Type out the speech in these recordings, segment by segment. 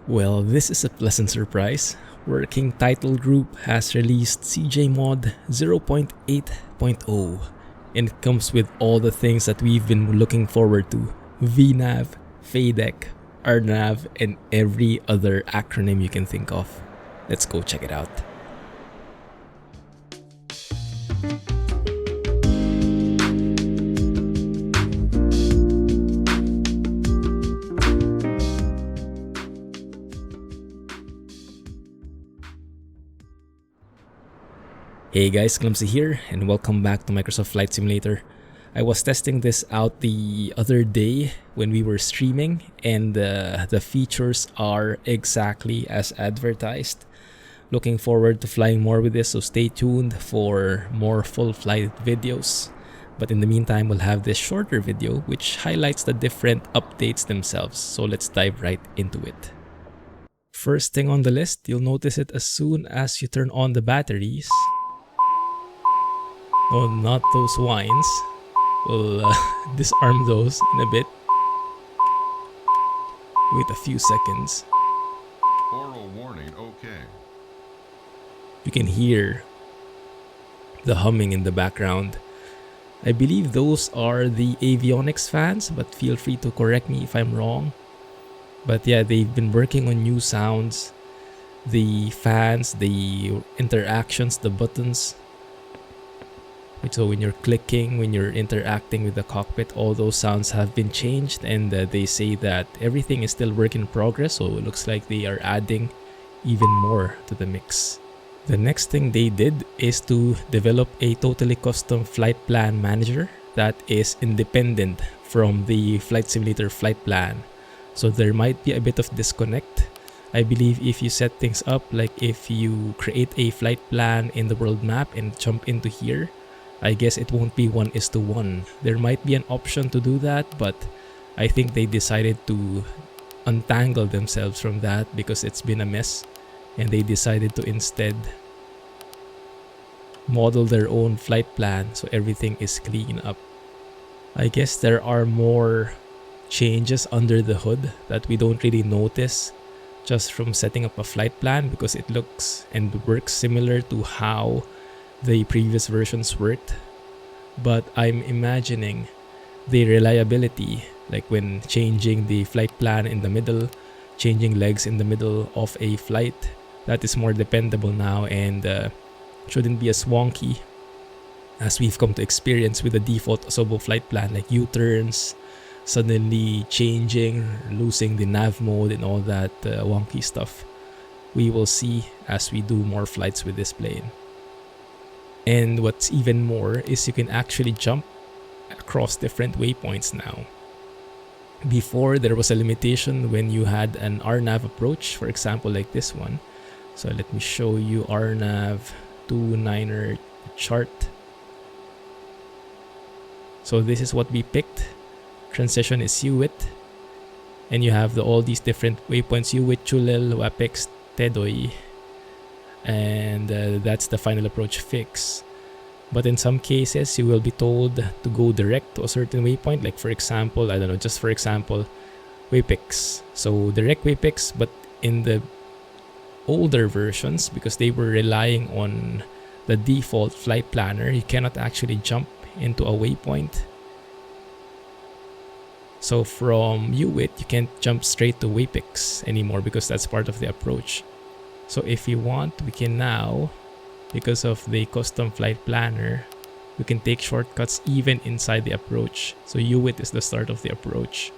Well, this is a pleasant surprise. Working Title Group has released CJ Mod 0.8.0 and it comes with all the things that we've been looking forward to: VNAV, FADEC, RNAV, and every other acronym you can think of. Let's go check it out. Hey guys, Clumsy here and welcome back to Microsoft Flight Simulator. I was testing this out the other day when we were streaming and the features are exactly as advertised. Looking forward to flying more with this, so stay tuned for more full flight videos. But in the meantime, we'll have this shorter video which highlights the different updates themselves, so let's dive right into it. First thing on the list, you'll notice it as soon as you turn on the batteries. Oh, not those whines. We'll disarm those in a bit. Wait a few seconds. Oral warning, okay. You can hear the humming in the background. I believe those are the avionics fans, but feel free to correct me if I'm wrong. But yeah, they've been working on new sounds. The fans, the interactions, the buttons. So when you're clicking, when you're interacting with the cockpit, all those sounds have been changed, and they say that everything is still work in progress, so it looks like they are adding even more to the mix. The next thing they did is to develop a totally custom flight plan manager that is independent from the Flight Simulator flight plan. So there might be a bit of disconnect. I believe if you set things up, like if you create a flight plan in the world map and jump into here, I guess it won't be 1:1. There might be an option to do that, but I think they decided to untangle themselves from that because it's been a mess, and they decided to instead model their own flight plan so everything is clean up. I guess there are more changes under the hood that we don't really notice just from setting up a flight plan because it looks and works similar to how the previous versions worked, but I'm imagining the reliability, like when changing the flight plan in the middle, changing legs in the middle of a flight, that is more dependable now and shouldn't be as wonky as we've come to experience with the default Asobo flight plan, like U-turns, suddenly changing, losing the nav mode and all that wonky stuff. We will see as we do more flights with this plane. And what's even more is you can actually jump across different waypoints now. Before, there was a limitation when you had an RNAV approach, for example like this one. So let me show you RNAV 29er chart. So this is what we picked. Transition is Hewitt. And you have all these different waypoints: Hewitt, Chulel, Wapex, Tedoy. And that's the final approach fix. But in some cases you will be told to go direct to a certain waypoint, like for example, I don't know, just for example, Wapex. So direct Wapex, but in the older versions, because they were relying on the default flight planner, you cannot actually jump into a waypoint. So from Hewitt you can't jump straight to Wapex anymore because that's part of the approach. So if you want, we can now, because of the custom flight planner, we can take shortcuts even inside the approach. So Hewitt is the start of the approach.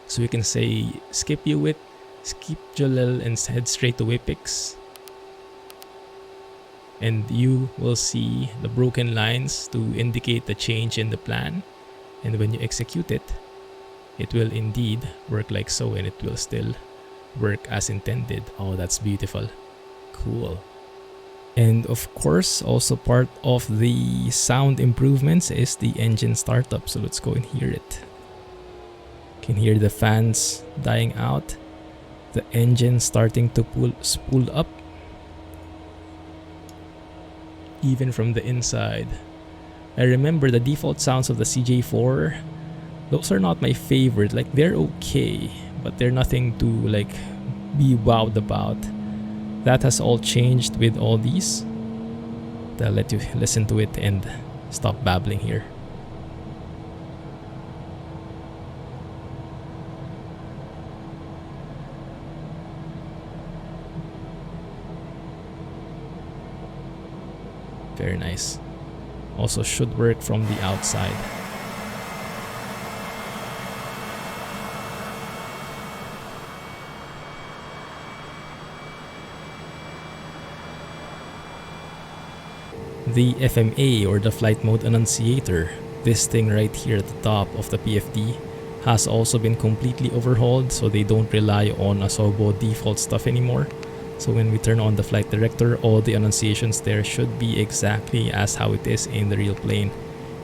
So you can say skip Hewitt, skip Jalil, and head straight to Wapex. And you will see the broken lines to indicate the change in the plan. And when you execute it, it will indeed work like so, and it will still work as intended. Oh, that's beautiful. Cool. And of course, also part of the sound improvements is the engine startup. So let's go and hear it. You can hear the fans dying out, the engine starting to spool up, even from the inside. I remember the default sounds of the CJ4. Those are not my favorite. Like, they're okay, but they're nothing to like be wowed about. That has all changed with all these. I'll let you listen to it and stop babbling here. Very nice. Also should work from the outside. The FMA, or the flight mode annunciator, this thing right here at the top of the PFD, has also been completely overhauled, so they don't rely on Asobo default stuff anymore. So when we turn on the flight director, all the annunciations there should be exactly as how it is in the real plane.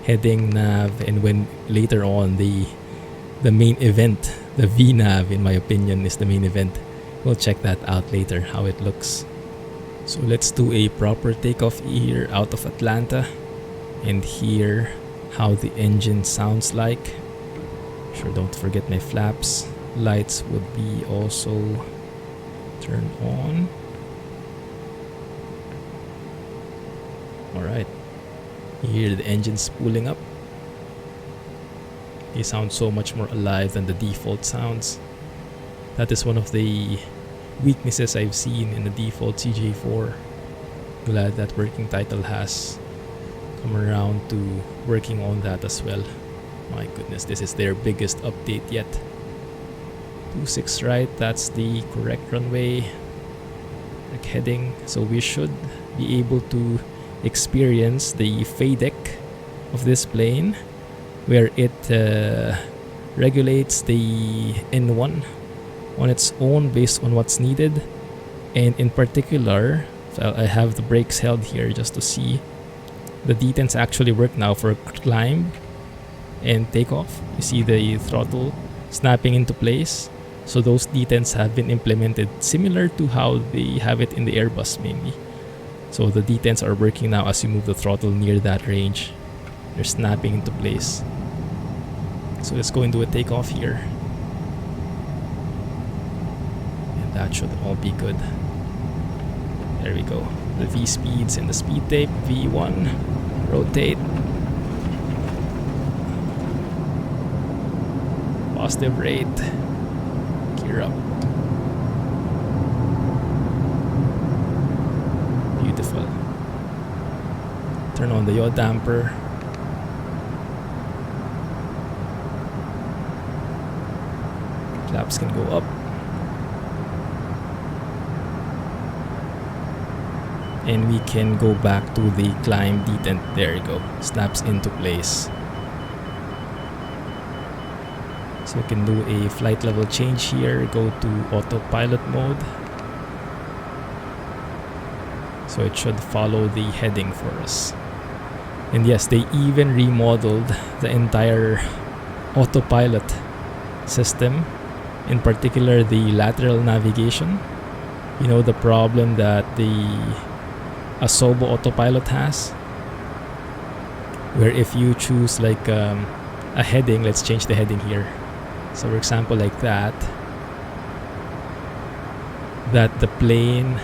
Heading, nav, and when later on the main event, the VNAV in my opinion is the main event. We'll check that out later, how it looks. So let's do a proper takeoff here out of Atlanta and hear how the engine sounds like. Sure, don't forget my flaps. Lights would be also turned on. Alright. You hear the engine spooling up. They sound so much more alive than the default sounds. That is one of the weaknesses I've seen in the default CJ4. Glad that Working Title has come around to working on that as well. My goodness, this is their biggest update yet. 26 right, that's the correct runway. Correct heading, so we should be able to experience the FADEC of this plane, where it regulates the N1 on its own based on what's needed. And in particular, so I have the brakes held here just to see. The detents actually work now for climb and takeoff. You see the throttle snapping into place. So those detents have been implemented similar to how they have it in the Airbus mainly. So the detents are working now as you move the throttle near that range. They're snapping into place. So let's go into a takeoff here. And that should all be good. There we go. The V speeds and the speed tape. V1. Rotate. Positive rate. Gear up. Beautiful. Turn on the yaw damper. Flaps can go up. And we can go back to the climb detent. There you go. Snaps into place. So we can do a flight level change here. Go to autopilot mode. So it should follow the heading for us. And yes, they even remodeled the entire autopilot system. In particular, the lateral navigation. You know, the problem that the Asobo autopilot has, where if you choose like a heading, let's change the heading here. So for example, like that the plane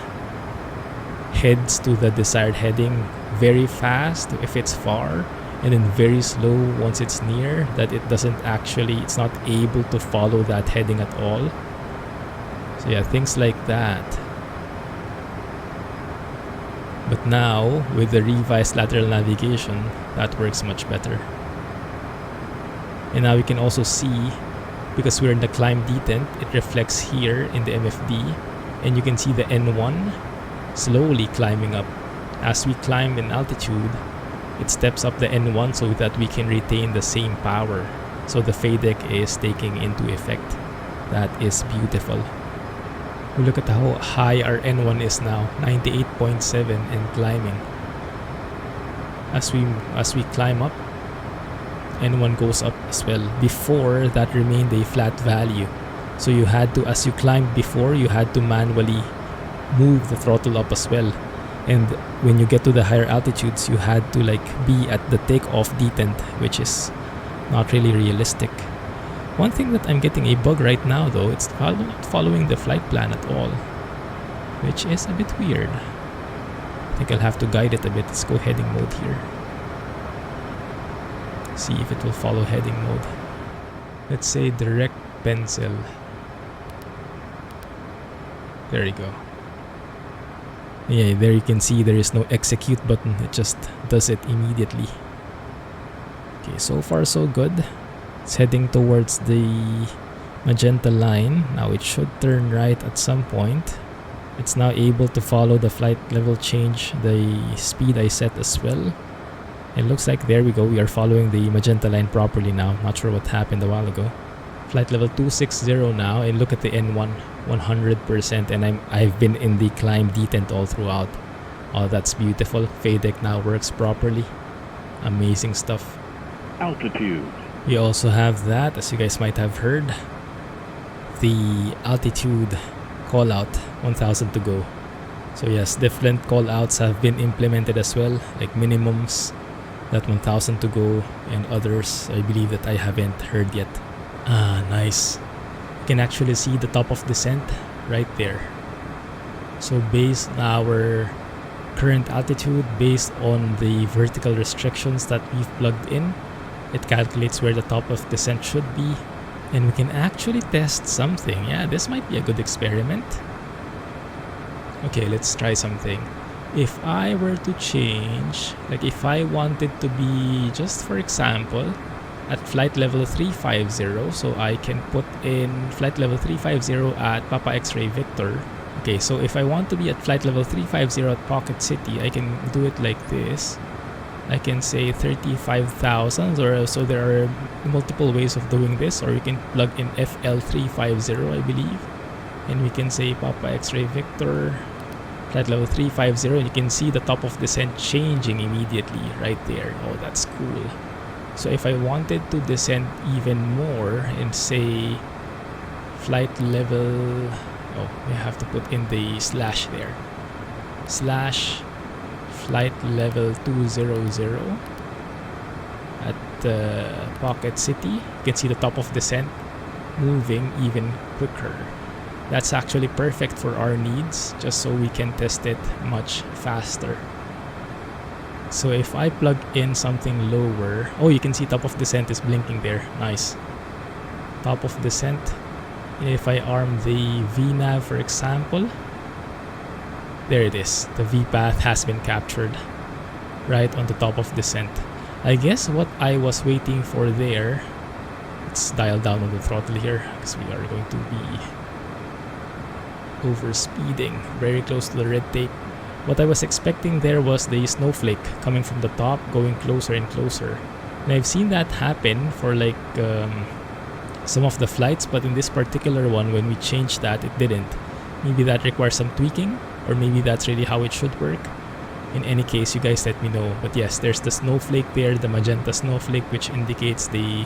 heads to the desired heading very fast if it's far, and then very slow once it's near, that it doesn't actually, it's not able to follow that heading at all. So yeah, things like that. But now, with the revised lateral navigation, that works much better. And now we can also see, because we're in the climb detent, it reflects here in the MFD, and you can see the N1 slowly climbing up. As we climb in altitude, it steps up the N1 so that we can retain the same power. So the FADEC is taking into effect. That is beautiful. We look at how high our N1 is now, 98.7 and climbing. As we climb up, N1 goes up as well. Before, that remained a flat value. So you had to, as you climbed before, you had to manually move the throttle up as well. And when you get to the higher altitudes, you had to like be at the takeoff detent, which is not really realistic. One thing that I'm getting a bug right now though, it's not following the flight plan at all, which is a bit weird. I think I'll have to guide it a bit. Let's go heading mode here. See if it will follow heading mode. Let's say direct pencil. There you go. Yeah, there you can see there is no execute button. It just does it immediately. Okay, so far so good. It's heading towards the magenta line. Now it should turn right at some point. It's now able to follow the flight level change, the speed I set as well. It looks like there we go. We are following the magenta line properly now. Not sure what happened a while ago. Flight level 260 now, and look at the N1, 100%, and I've been in the climb detent all throughout. Oh, that's beautiful. FADEC now works properly. Amazing stuff. Altitude. We also have that, as you guys might have heard, the altitude callout, 1000 to go. So yes, different callouts have been implemented as well, like minimums, that 1000 to go, and others I believe that I haven't heard yet. Ah, nice. You can actually see the top of descent right there. So based on our current altitude, based on the vertical restrictions that we've plugged in, it calculates where the top of descent should be, and we can actually test something. Yeah, this might be a good experiment. Okay, let's try something. If I were to change, like if I wanted to be, just for example, at flight level 350, so I can put in flight level 350 at Papa X-Ray Victor. Okay, so if I want to be at flight level 350 at Pocket City, I can do it like this. I can say 35,000, or so there are multiple ways of doing this, or you can plug in FL350, I believe, and we can say Papa X-Ray Victor flight level 350, and you can see the top of descent changing immediately right there. Oh, that's cool. So if I wanted to descend even more and say flight level, oh, we have to put in the slash there, slash flight level 200 at Pocket City, you can see the top of descent moving even quicker. That's actually perfect for our needs, just so we can test it much faster. So if I plug in something lower, oh, you can see top of descent is blinking there. Nice. Top of descent. And if I arm the VNAV, for example, there it is. The V path has been captured right on the top of descent. I guess what I was waiting for there, let's dial down on the throttle here because we are going to be over speeding very close to the red tape. What I was expecting there was the snowflake coming from the top, going closer and closer. And I've seen that happen for like some of the flights, but in this particular one, when we changed that, it didn't. Maybe that requires some tweaking, or maybe that's really how it should work. In any case, you guys let me know. But yes, there's the snowflake there, the magenta snowflake, which indicates the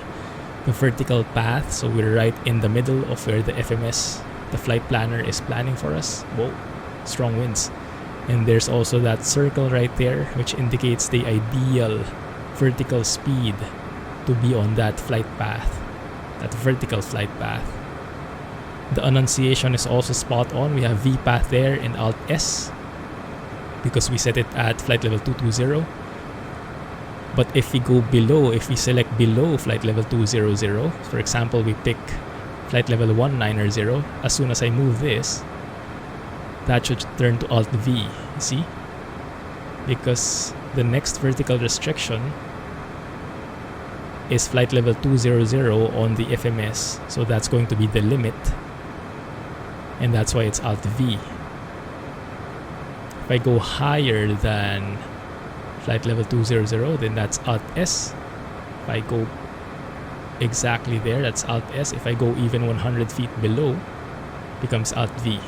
vertical path. So we're right in the middle of where the FMS, the flight planner, is planning for us. Whoa, strong winds. And there's also that circle right there, which indicates the ideal vertical speed to be on that flight path, that vertical flight path. The annunciation is also spot on. We have V path there and Alt S because we set it at flight level 220. But if we go below, if we select below flight level 200, for example, we pick flight level 190, as soon as I move this, that should turn to Alt V, you see? Because the next vertical restriction is flight level 200 on the FMS, so that's going to be the limit, and that's why it's Alt V. If I go higher than flight level 200, then that's Alt S. If I go exactly there, that's Alt S. If I go even 100 feet below, becomes Alt V.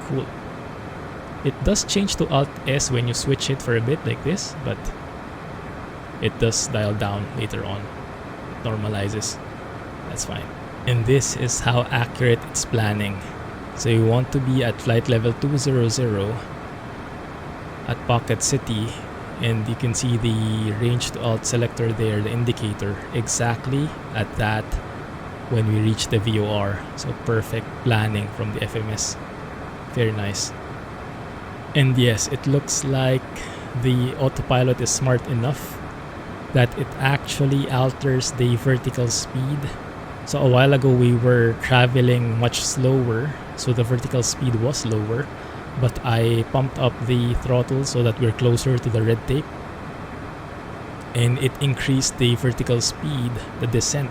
Cool. It does change to Alt S when you switch it for a bit like this, but it does dial down later on. It normalizes. That's fine. And this is how accurate it's planning. So you want to be at flight level 200 at Pocket City, and you can see the range to alt selector there, the indicator, exactly at that when we reach the VOR. So perfect planning from the FMS. Very nice. And yes, it looks like the autopilot is smart enough that it actually alters the vertical speed. So a while ago we were traveling much slower, so the vertical speed was lower, but I pumped up the throttle so that we're closer to the red tape, and it increased the vertical speed, the descent,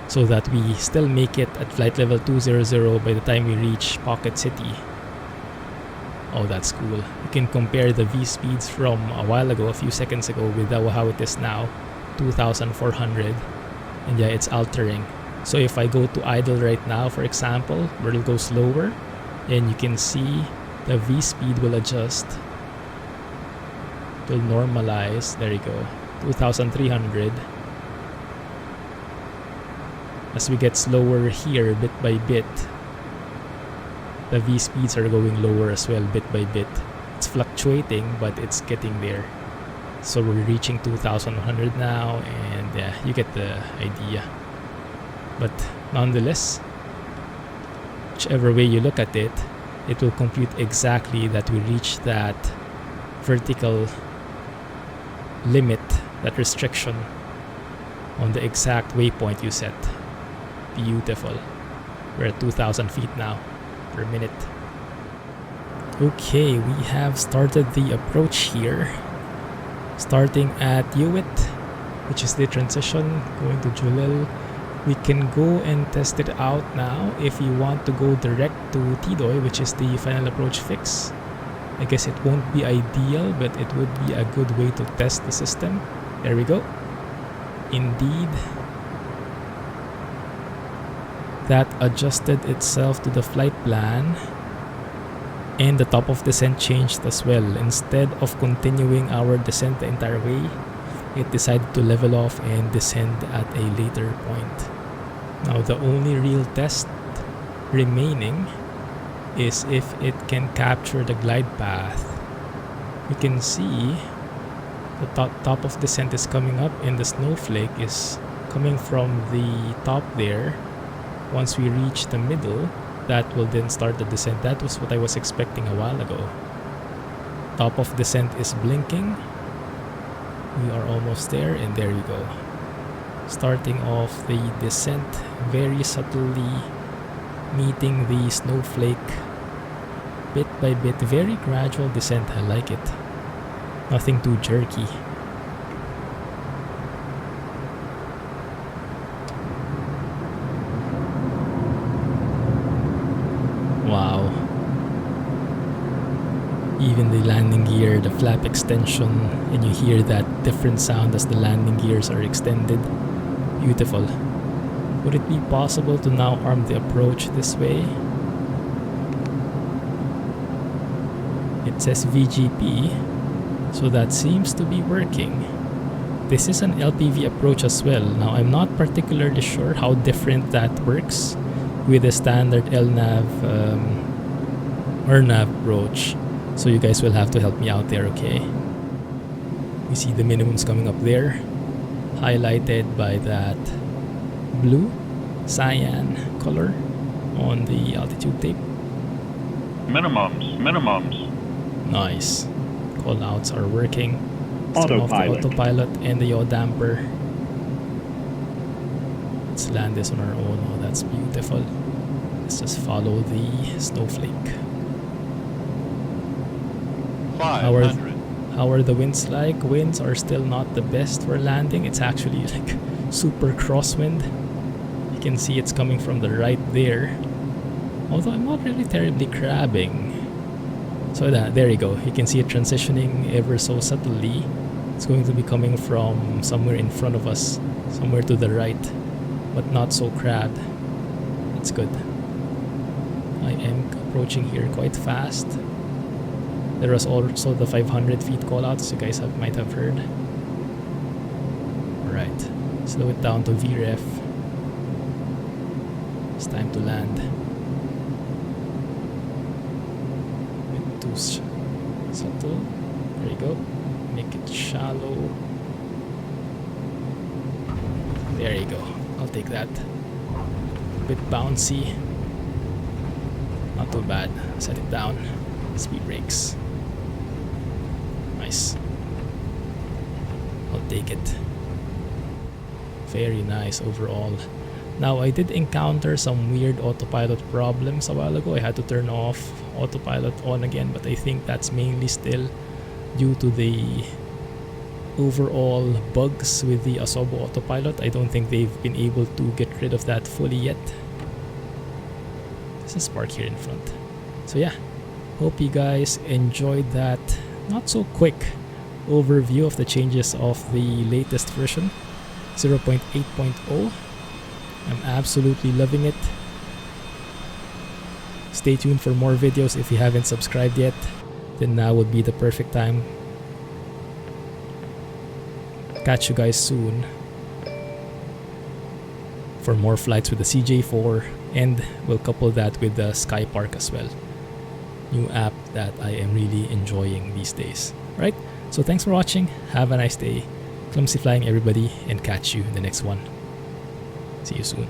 so that we still make it at flight level 200 by the time we reach Pocket City. Oh, that's cool. You can compare the V speeds from a while ago, a few seconds ago, with how it is now, 2400. And yeah, it's altering. So if I go to idle right now, for example, where it'll go slower, and you can see the V speed will adjust. It will normalize. There you go. 2300. As we get slower here, bit by bit, the V speeds are going lower as well, bit by bit. It's fluctuating, but it's getting there. So we're reaching 2100 now, and yeah, you get the idea. But nonetheless, whichever way you look at it, it will compute exactly that we reach that vertical limit, that restriction, on the exact waypoint you set. Beautiful. We're at 2000 feet now per minute. Okay, we have started the approach here. Starting at Hewitt, which is the transition, going to Julil. We can go and test it out now if you want to go direct to Tidoi, which is the final approach fix. I guess it won't be ideal, but it would be a good way to test the system. There we go. Indeed, that adjusted itself to the flight plan, and the top of descent changed as well. Instead of continuing our descent the entire way, it decided to level off and descend at a later point. Now the only real test remaining is if it can capture the glide path. You can see the top of descent is coming up, and the snowflake is coming from the top there. Once we reach the middle, that will then start the descent. That was what I was expecting a while ago. Top of descent is blinking. We are almost there, and there you go. Starting off the descent very subtly, meeting the snowflake bit by bit. Very gradual descent. I like it. Nothing too jerky. Wow. Even the landing gear, the flap extension, and you hear that different sound as the landing gears are extended. Beautiful. Would it be possible to now arm the approach this way? It says VGP, so that seems to be working. This is an LPV approach as well. Now I'm not particularly sure how different that works with the standard LNAV RNAV approach, so you guys will have to help me out there, okay? You see the minimums coming up there, highlighted by that blue cyan color on the altitude tape. Minimums. Nice. Callouts are working. Autopilot. The autopilot and the yaw damper. Let's land this on our own. Oh, that's beautiful. Let's just follow the snowflake. 500. How are the winds like? Winds are still not the best for landing. It's actually like super crosswind. You can see it's coming from the right there. Although I'm not really terribly crabbing. So there you go. You can see it transitioning ever so subtly. It's going to be coming from somewhere in front of us, somewhere to the right, but not so crabbed. It's good. I am approaching here quite fast. There was also the 500 feet callouts you guys might have heard. Alright, slow it down to VREF. It's time to land. Bit too subtle. There you go. Make it shallow. There you go. I'll take that. bit bouncy. Not too bad. Set it down. Speed brakes. Nice. I'll take it. Very nice overall. Now, I did encounter some weird autopilot problems a while ago. I had to turn off autopilot on again, but I think that's mainly still due to the overall bugs with the Asobo autopilot. I don't think they've been able to get rid of that fully yet. There's a spark here in front. So yeah, hope you guys enjoyed that not so quick overview of the changes of the latest version 0.8.0. I'm absolutely loving it. Stay tuned for more videos. If you haven't subscribed yet, then now would be the perfect time. Catch you guys soon for more flights with the CJ4, and we'll couple that with the Sky Park as well. New app that I am really enjoying these days. Right? So thanks for watching. Have a nice day. Clumsy flying, everybody, and catch you in the next one. See you soon.